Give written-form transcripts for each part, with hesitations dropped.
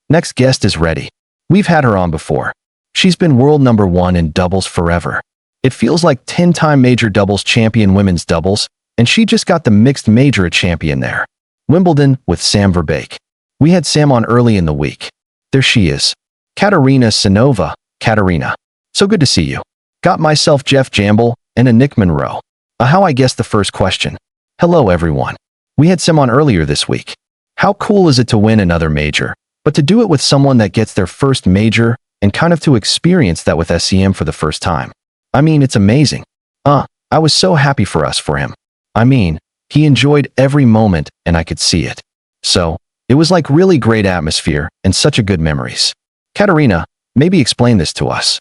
Next guest is ready. We've had her on before. She's been world number 1 in doubles forever. It feels like 10-time major doubles champion women's doubles, and she just got the mixed major champion there. Wimbledon with Sam Verbeeck. We had Sam on early in the week. There she is. Katarina Siniakova. Katarina. So good to see you. Got myself Jeff Jamble and a Nick Monroe. How I guessed the first question. Hello everyone. We had Sam on earlier this week. How cool is it to win another major, but to do it with someone that gets their first major and kind of to experience that with SCM for the first time? I mean, it's amazing. I was so happy for him. I mean, he enjoyed every moment and I could see it. So, it was like really great atmosphere and such a good memories. Katarina, maybe explain this to us.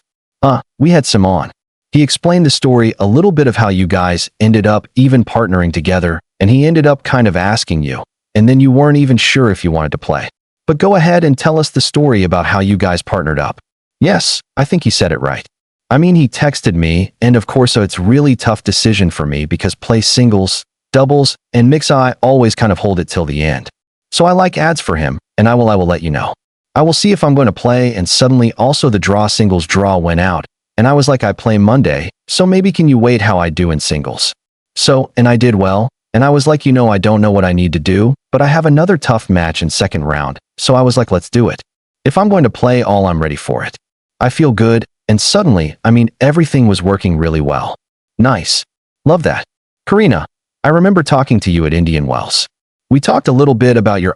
We had Sam on. He explained the story a little bit of how you guys ended up even partnering together, and he ended up kind of asking you, and then you weren't even sure if you wanted to play. But go ahead and tell us the story about how you guys partnered up. Yes, I think he said it right. I mean, he texted me, and of course so it's really tough decision for me because play singles, doubles, and mix I always kind of hold it till the end. So I like ads for him, and I will let you know. I will see if I'm going to play, and suddenly also the singles draw went out, and I was like I play Monday, so maybe can you wait how I do in singles? So, and I did well, and I was like I don't know what I need to do, but I have another tough match in second round, so I was like let's do it. If I'm going to play all I'm ready for it. I feel good, and suddenly, I mean everything was working really well. Nice. Love that. Karina, I remember talking to you at Indian Wells. We talked a little bit about your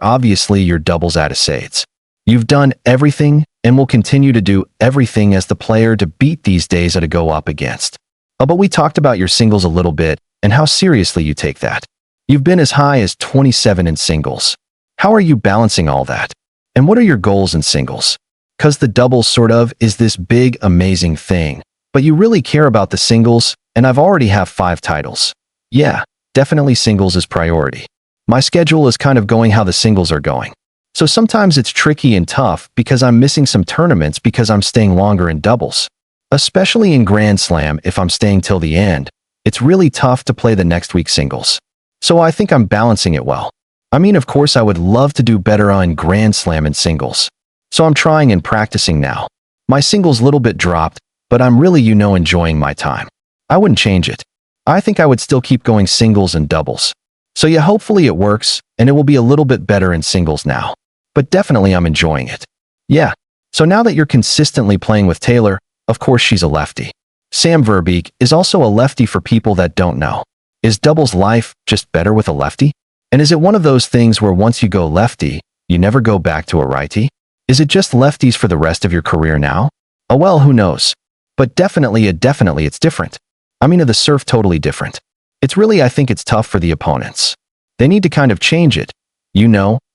doubles attitudes. You've done everything and will continue to do everything as the player to beat these days to go up against. But we talked about your singles a little bit and how seriously you take that. You've been as high as 27 in singles. How are you balancing all that? And what are your goals in singles? Cause the doubles sort of is this big amazing thing, but you really care about the singles, and I've already have 5 titles. Yeah, definitely singles is priority. My schedule is kind of going how the singles are going. So sometimes it's tricky and tough because I'm missing some tournaments because I'm staying longer in doubles. Especially in Grand Slam if I'm staying till the end, it's really tough to play the next week singles. So I think I'm balancing it well. I mean, of course I would love to do better on Grand Slam and singles. So I'm trying and practicing now. My singles little bit dropped, but I'm really enjoying my time. I wouldn't change it. I think I would still keep going singles and doubles. So yeah, hopefully it works, and it will be a little bit better in singles now. But definitely I'm enjoying it. Yeah. So now that you're consistently playing with Taylor, of course she's a lefty. Sam Verbeeck is also a lefty for people that don't know. Is doubles life just better with a lefty? And is it one of those things where once you go lefty, you never go back to a righty? Is it just lefties for the rest of your career now? Oh well, who knows? But definitely it's different. I mean, the serve totally different. It's really, I think it's tough for the opponents. They need to kind of change it.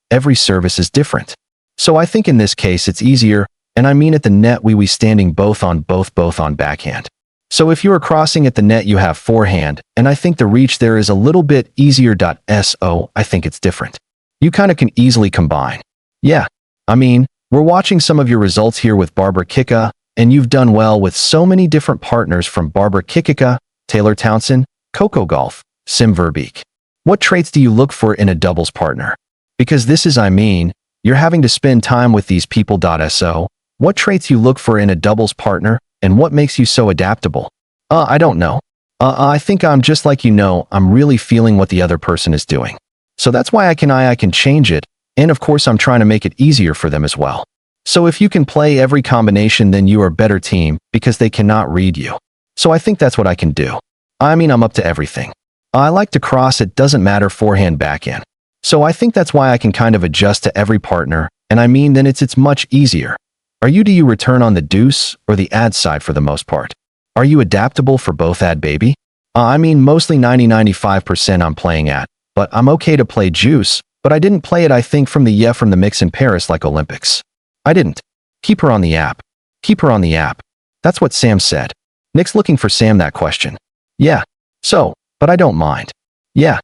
Every service is different. So I think in this case it's easier, and I mean at the net we standing both on backhand. So if you are crossing at the net you have forehand, and I think the reach there is a little bit easier. So I think it's different. You kind of can easily combine. Yeah. I mean, we're watching some of your results here with Barbara Kika, and you've done well with so many different partners from Barbara Kika, Taylor Townsend, Coco Golf, Sam Verbeeck. What traits do you look for in a doubles partner? Because this is, you're having to spend time with these people. So, what traits you look for in a doubles partner, and what makes you so adaptable? I don't know. I think I'm just like I'm really feeling what the other person is doing. So that's why I can change it, and of course I'm trying to make it easier for them as well. So if you can play every combination, then you are a better team because they cannot read you. So I think that's what I can do. I'm up to everything. I like to cross, it doesn't matter forehand, backhand. So I think that's why I can kind of adjust to every partner, and then it's much easier. Do you return on the deuce or the ad side for the most part? Are you adaptable for both ad baby? Mostly 90-95% I'm playing at, but I'm okay to play juice, but I didn't play it I think from the mix in Paris like Olympics. I didn't. Keep her on the app. Keep her on the app. That's what Sam said. Nick's looking for Sam that question. Yeah. So, but I don't mind. Yeah.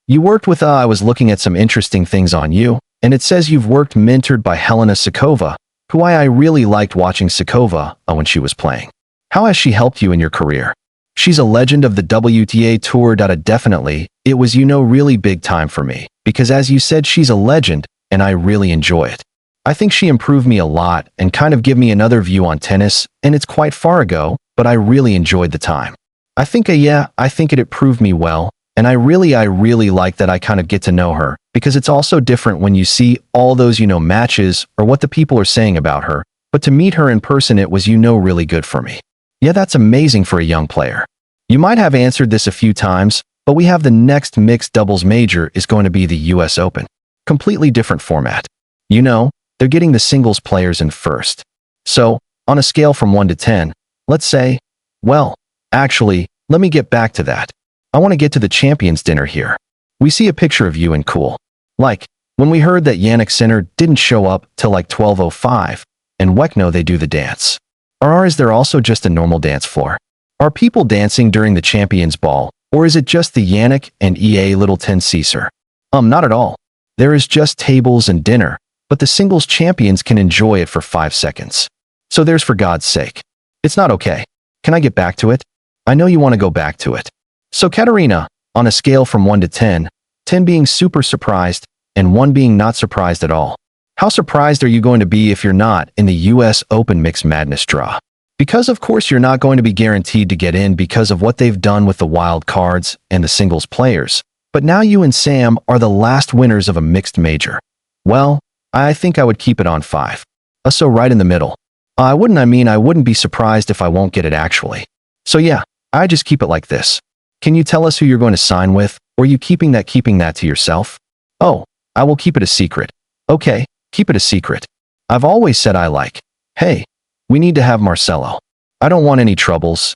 You worked with I was looking at some interesting things on you, and it says you've worked mentored by Katarina Siniakova, who I really liked watching Siniakova when she was playing. How has she helped you in your career? She's a legend of the WTA Tour. Definitely, it was really big time for me, because as you said she's a legend, and I really enjoy it. I think she improved me a lot and kind of give me another view on tennis, and it's quite far ago, but I really enjoyed the time. I think it improved me well, and I really like that I kind of get to know her, because it's also different when you see all those, matches or what the people are saying about her, but to meet her in person it was, really good for me. Yeah, that's amazing for a young player. You might have answered this a few times, but we have the next mixed doubles major is going to be the US Open. Completely different format. They're getting the singles players in first. So, on a scale from 1 to 10, let's say, well, actually, let me get back to that. I want to get to the champions dinner here. We see a picture of you and cool. Like, when we heard that Yannick Sinner didn't show up till like 12:05, and Weckno they do the dance. Or is there also just a normal dance floor? Are people dancing during the champions ball, or is it just the Yannick and EA Little 10 Caesar? Not at all. There is just tables and dinner, but the singles champions can enjoy it for 5 seconds. So there's for God's sake. It's not okay. Can I get back to it? I know you want to go back to it. So Katarina, on a scale from 1 to 10, 10 being super surprised, and 1 being not surprised at all. How surprised are you going to be if you're not in the US Open Mixed Madness draw? Because of course you're not going to be guaranteed to get in because of what they've done with the wild cards and the singles players, but now you and Sam are the last winners of a mixed major. Well, I think I would keep it on 5. So right in the middle. I wouldn't be surprised if I won't get it actually. So yeah, I just keep it like this. Can you tell us who you're going to sign with, or are you keeping that to yourself? Oh, I will keep it a secret. Okay, keep it a secret. I've always said hey, we need to have Marcelo. I don't want any troubles,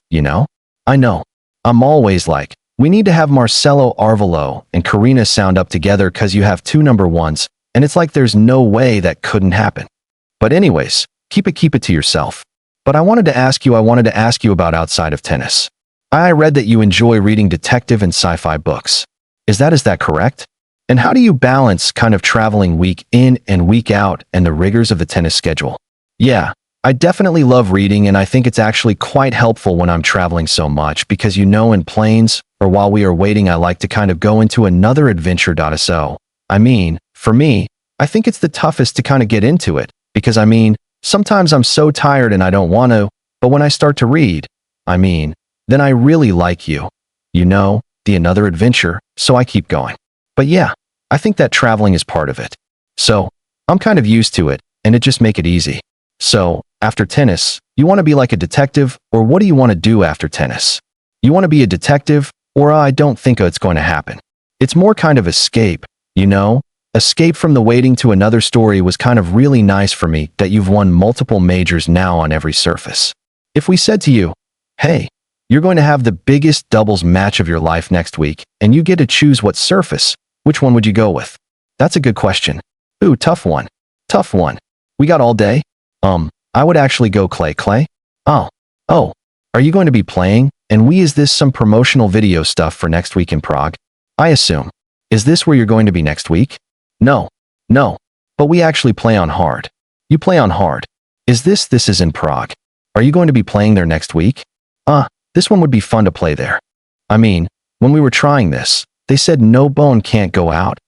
I know. I'm always we need to have Marcelo Arvelo and Karina sound up together cause you have 2 number 1s, and it's like there's no way that couldn't happen. But anyways, keep it to yourself. But I wanted to ask you about outside of tennis. I read that you enjoy reading detective and sci-fi books. Is that correct? And how do you balance kind of traveling week in and week out and the rigors of the tennis schedule? Yeah, I definitely love reading, and I think it's actually quite helpful when I'm traveling so much because in planes or while we are waiting I like to kind of go into another adventure. So, for me, I think it's the toughest to kind of get into it because sometimes I'm so tired and I don't want to, but when I start to read, then I really like the another adventure, so I keep going. But yeah, I think that traveling is part of it. So, I'm kind of used to it, and it just make it easy. So, after tennis, you want to be like a detective, or what do you want to do after tennis? You want to be a detective, or I don't think it's going to happen. It's more kind of escape, Escape from the waiting to another story was kind of really nice for me that you've won multiple majors now on every surface. If we said to you, hey, you're going to have the biggest doubles match of your life next week, and you get to choose what surface, which one would you go with? That's a good question. Ooh, tough one. Tough one. We got all day? I would actually go clay. Oh, are you going to be playing? And is this some promotional video stuff for next week in Prague? I assume. Is this where you're going to be next week? No, but we actually play on hard. You play on hard. Is this is in Prague. Are you going to be playing there next week? This one would be fun to play there. When we were trying this, they said no bone can't go out,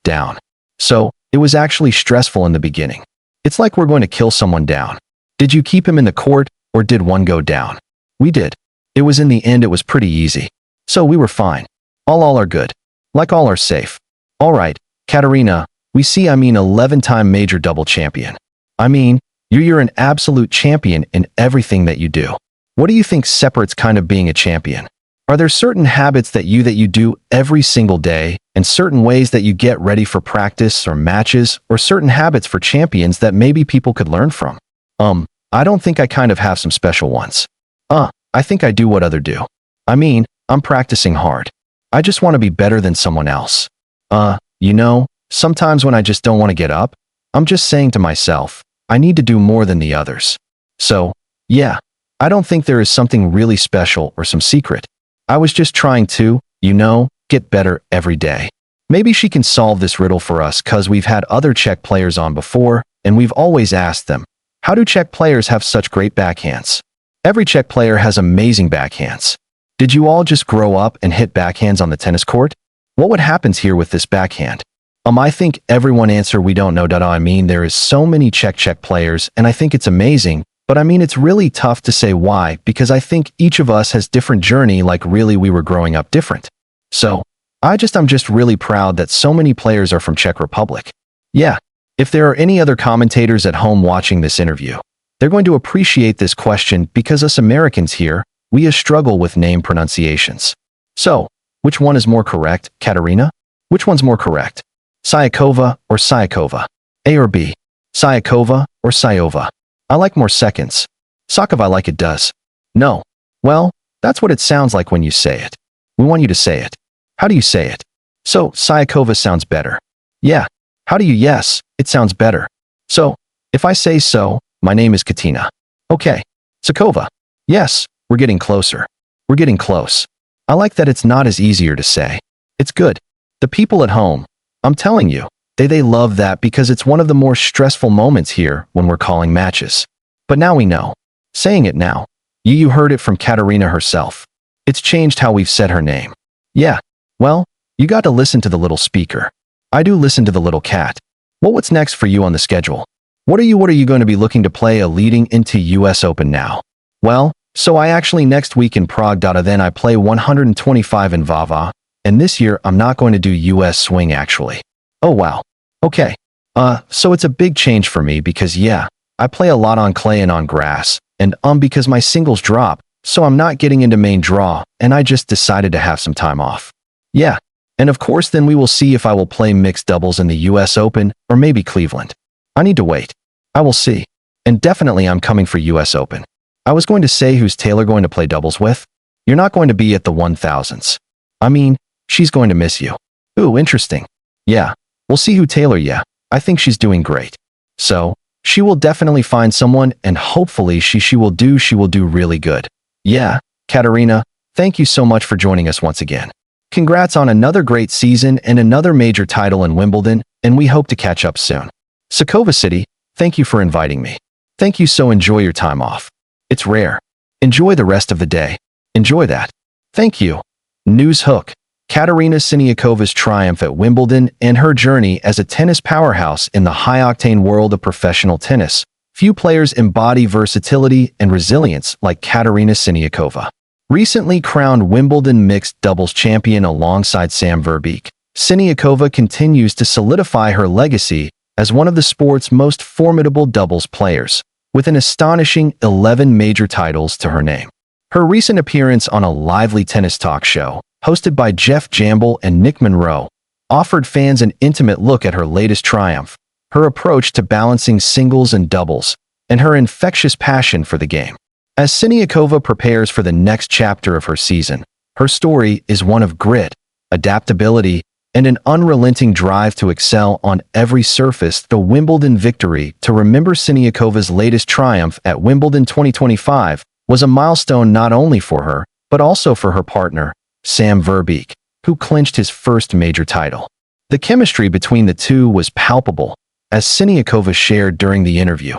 down. So, it was actually stressful in the beginning. It's like we're going to kill someone down. Did you keep him in the court, or did one go down? We did. It was in the end it was pretty easy. So we were fine. All are good. Like all are safe. Alright, Katarina, we see 11-time major double champion. You're an absolute champion in everything that you do. What do you think separates kind of being a champion? Are there certain habits that you do every single day, and certain ways that you get ready for practice or matches, or certain habits for champions that maybe people could learn from? I don't think I kind of have some special ones. I think I do what other do. I'm practicing hard. I just want to be better than someone else. Sometimes when I just don't want to get up, I'm just saying to myself, I need to do more than the others. So, yeah, I don't think there is something really special or some secret. I was just trying to, get better every day. Maybe she can solve this riddle for us cause we've had other Czech players on before, and we've always asked them, how do Czech players have such great backhands? Every Czech player has amazing backhands. Did you all just grow up and hit backhands on the tennis court? What would happen here with this backhand? I think everyone answer we don't know. I mean, there is so many check players, and I think it's amazing, but I mean, it's really tough to say why, because I think each of us has different journey, like really we were growing up different. So, I'm just really proud that so many players are from Czech Republic. Yeah, if there are any other commentators at home watching this interview, they're going to appreciate this question because us Americans here, we struggle with name pronunciations. So, which one is more correct, Katarina? Which one's more correct? Siniakova or Siniakova? A or B? Siniakova or Sayova? I like more seconds. Sakova like it does. No. Well, that's what it sounds like when you say it. We want you to say it. How do you say it? So, Siniakova sounds better. Yeah. How do you yes? It sounds better. So, if I say so, my name is Katina. Okay. Sakova. Yes, we're getting closer. We're getting close. I like that it's not as easier to say. It's good. The people at home, I'm telling you, they love that because it's one of the more stressful moments here when we're calling matches. But now we know. Saying it now. You heard it from Katarina herself. It's changed how we've said her name. Yeah. Well, you got to listen to the little speaker. I do listen to the little cat. Well, what's next for you on the schedule? What are you going to be looking to play leading into US Open now? Well, so I actually next week in Prague. Then I play 125 in Vava, and this year I'm not going to do US swing actually. Oh wow. Okay. So it's a big change for me because yeah, I play a lot on clay and on grass, and because my singles drop, so I'm not getting into main draw, and I just decided to have some time off. Yeah. And of course then we will see if I will play mixed doubles in the US Open or maybe Cleveland. I need to wait. I will see. And definitely I'm coming for US Open. I was going to say who's Taylor going to play doubles with? You're not going to be at the 1000s. I mean, she's going to miss you. Ooh, interesting. Yeah. We'll see who Taylor, yeah. I think she's doing great. So, she will definitely find someone and hopefully she will do really good. Yeah, Katarina, thank you so much for joining us once again. Congrats on another great season and another major title in Wimbledon, and we hope to catch up soon. Sakova City, thank you for inviting me. Thank you, so enjoy your time off. It's rare. Enjoy the rest of the day. Enjoy that. Thank you. News Hook. Katarina Siniakova's triumph at Wimbledon and her journey as a tennis powerhouse in the high-octane world of professional tennis. Few players embody versatility and resilience like Katarina Siniakova. Recently crowned Wimbledon mixed doubles champion alongside Sam Verbeeck, Siniakova continues to solidify her legacy as one of the sport's most formidable doubles players, with an astonishing 11 major titles to her name. Her recent appearance on a lively tennis talk show, hosted by Jeff Jamble and Nick Monroe, offered fans an intimate look at her latest triumph, her approach to balancing singles and doubles, and her infectious passion for the game. As Siniakova prepares for the next chapter of her season, her story is one of grit, adaptability, and an unrelenting drive to excel on every surface. The Wimbledon victory to remember Siniakova's latest triumph at Wimbledon 2025 was a milestone not only for her, but also for her partner, Sam Verbeeck, who clinched his first major title. The chemistry between the two was palpable, as Siniakova shared during the interview.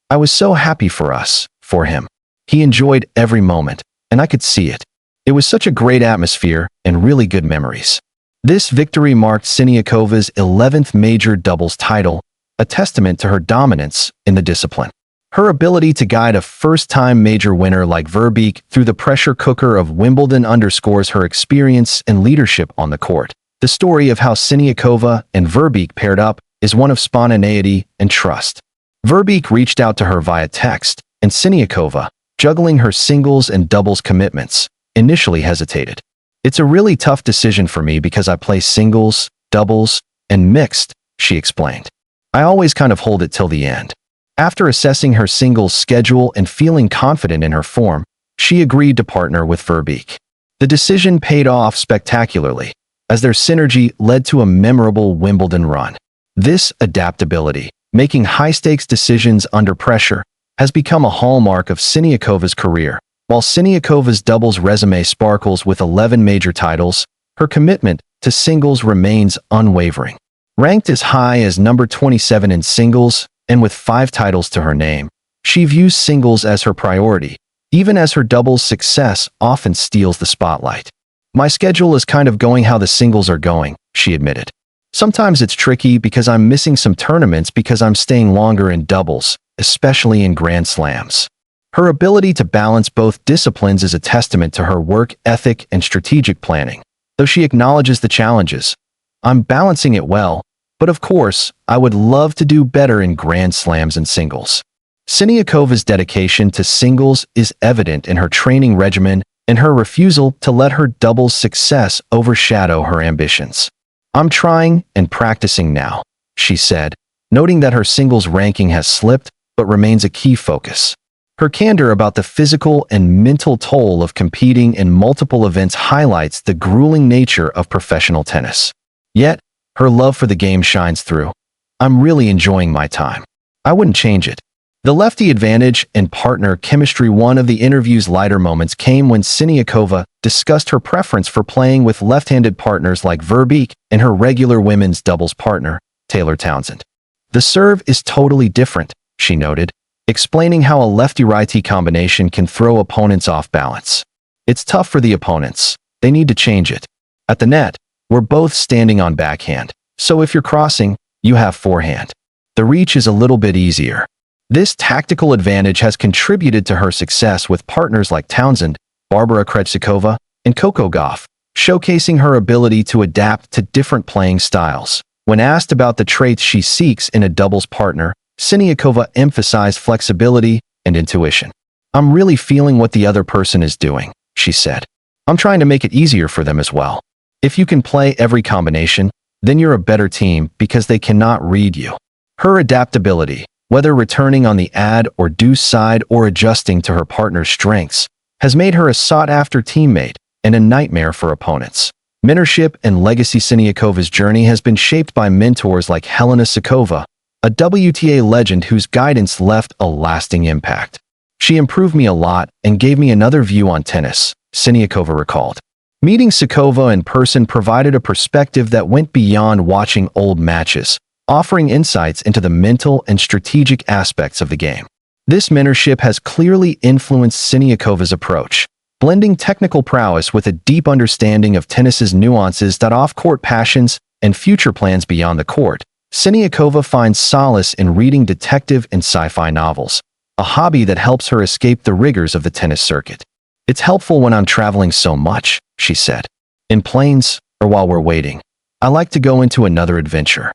I was so happy for him. He enjoyed every moment, and I could see it. It was such a great atmosphere and really good memories. This victory marked Siniakova's 11th major doubles title, a testament to her dominance in the discipline. Her ability to guide a first-time major winner like Verbeeck through the pressure cooker of Wimbledon underscores her experience and leadership on the court. The story of how Siniakova and Verbeeck paired up is one of spontaneity and trust. Verbeeck reached out to her via text, and Siniakova, juggling her singles and doubles commitments, initially hesitated. It's a really tough decision for me because I play singles, doubles, and mixed, she explained. I always kind of hold it till the end. After assessing her singles schedule and feeling confident in her form, she agreed to partner with Verbeeck. The decision paid off spectacularly, as their synergy led to a memorable Wimbledon run. This adaptability, making high-stakes decisions under pressure, has become a hallmark of Siniakova's career. While Siniakova's doubles resume sparkles with 11 major titles, her commitment to singles remains unwavering. Ranked as high as number 27 in singles, and with 5 titles to her name, she views singles as her priority, even as her doubles success often steals the spotlight. My schedule is kind of going how the singles are going, she admitted. Sometimes it's tricky because I'm missing some tournaments because I'm staying longer in doubles, especially in Grand Slams. Her ability to balance both disciplines is a testament to her work ethic and strategic planning. Though she acknowledges the challenges, I'm balancing it well, but of course, I would love to do better in Grand Slams and singles. Siniakova's dedication to singles is evident in her training regimen and her refusal to let her doubles success overshadow her ambitions. I'm trying and practicing now, she said, noting that her singles ranking has slipped but remains a key focus. Her candor about the physical and mental toll of competing in multiple events highlights the grueling nature of professional tennis. Yet, her love for the game shines through. I'm really enjoying my time. I wouldn't change it. The lefty advantage and partner chemistry. One of the interview's lighter moments came when Siniakova discussed her preference for playing with left-handed partners like Verbeeck and her regular women's doubles partner, Taylor Townsend. The serve is totally different, she noted, explaining how a lefty-righty combination can throw opponents off balance. It's tough for the opponents. They need to change it. At the net, we're both standing on backhand, so if you're crossing, you have forehand. The reach is a little bit easier. This tactical advantage has contributed to her success with partners like Townsend, Barbara Krejcikova, and Coco Gauff, showcasing her ability to adapt to different playing styles. When asked about the traits she seeks in a doubles partner, Siniakova emphasized flexibility and intuition. I'm really feeling what the other person is doing, she said. I'm trying to make it easier for them as well. If you can play every combination, then you're a better team because they cannot read you. Her adaptability, whether returning on the ad or deuce side or adjusting to her partner's strengths, has made her a sought-after teammate and a nightmare for opponents. Mentorship and legacy. Siniakova's journey has been shaped by mentors like Helena Suková, a WTA legend whose guidance left a lasting impact. She improved me a lot and gave me another view on tennis, Siniakova recalled. Meeting Suková in person provided a perspective that went beyond watching old matches, offering insights into the mental and strategic aspects of the game. This mentorship has clearly influenced Siniakova's approach, blending technical prowess with a deep understanding of tennis's nuances that off-court passions and future plans beyond the court. Siniakova finds solace in reading detective and sci-fi novels, a hobby that helps her escape the rigors of the tennis circuit. It's helpful when I'm traveling so much, she said. In planes, or while we're waiting, I like to go into another adventure.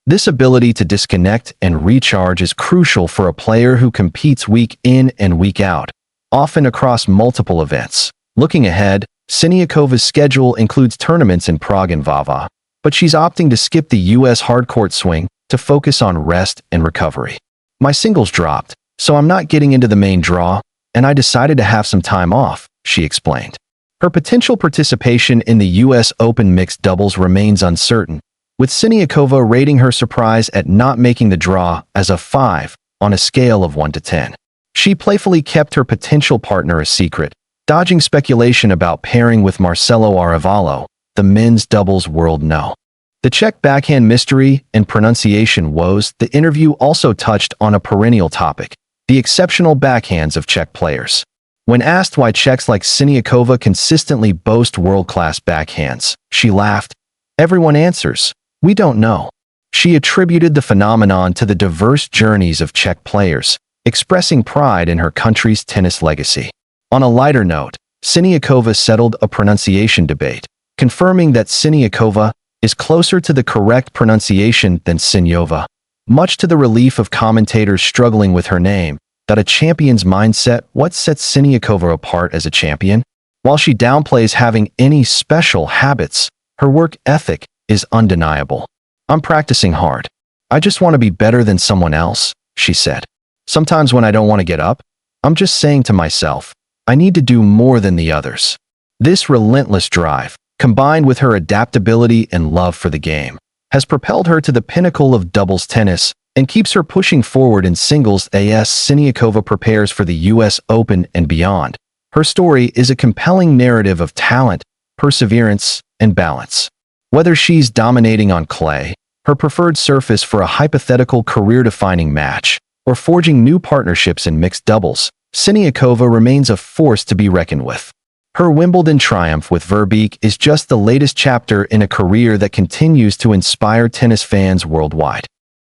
This ability to disconnect and recharge is crucial for a player who competes week in and week out, often across multiple events. Looking ahead, Siniakova's schedule includes tournaments in Prague and Vava, but she's opting to skip the U.S. hardcourt swing to focus on rest and recovery. My singles dropped, so I'm not getting into the main draw, and I decided to have some time off, she explained. Her potential participation in the U.S. Open mixed doubles remains uncertain, with Siniakova rating her surprise at not making the draw as a 5 on a scale of 1 to 10. She playfully kept her potential partner a secret, dodging speculation about pairing with Marcelo Arevalo, the men's doubles world no. The Czech backhand mystery and pronunciation woes. The interview also touched on a perennial topic, the exceptional backhands of Czech players. When asked why Czechs like Siniakova consistently boast world-class backhands, she laughed. Everyone answers, we don't know. She attributed the phenomenon to the diverse journeys of Czech players, expressing pride in her country's tennis legacy. On a lighter note, Siniakova settled a pronunciation debate, confirming that Siniakova is closer to the correct pronunciation than Siniova. Much to the relief of commentators struggling with her name, that a champion's mindset. What sets Siniakova apart as a champion? While she downplays having any special habits, her work ethic is undeniable. I'm practicing hard. I just want to be better than someone else, she said. Sometimes when I don't want to get up, I'm just saying to myself, I need to do more than the others. This relentless drive, combined with her adaptability and love for the game, has propelled her to the pinnacle of doubles tennis and keeps her pushing forward in singles. As Siniakova prepares for the U.S. Open and beyond, her story is a compelling narrative of talent, perseverance, and balance. Whether she's dominating on clay, her preferred surface for a hypothetical career-defining match, or forging new partnerships in mixed doubles, Siniakova remains a force to be reckoned with. Her Wimbledon triumph with Verbeeck is just the latest chapter in a career that continues to inspire tennis fans worldwide.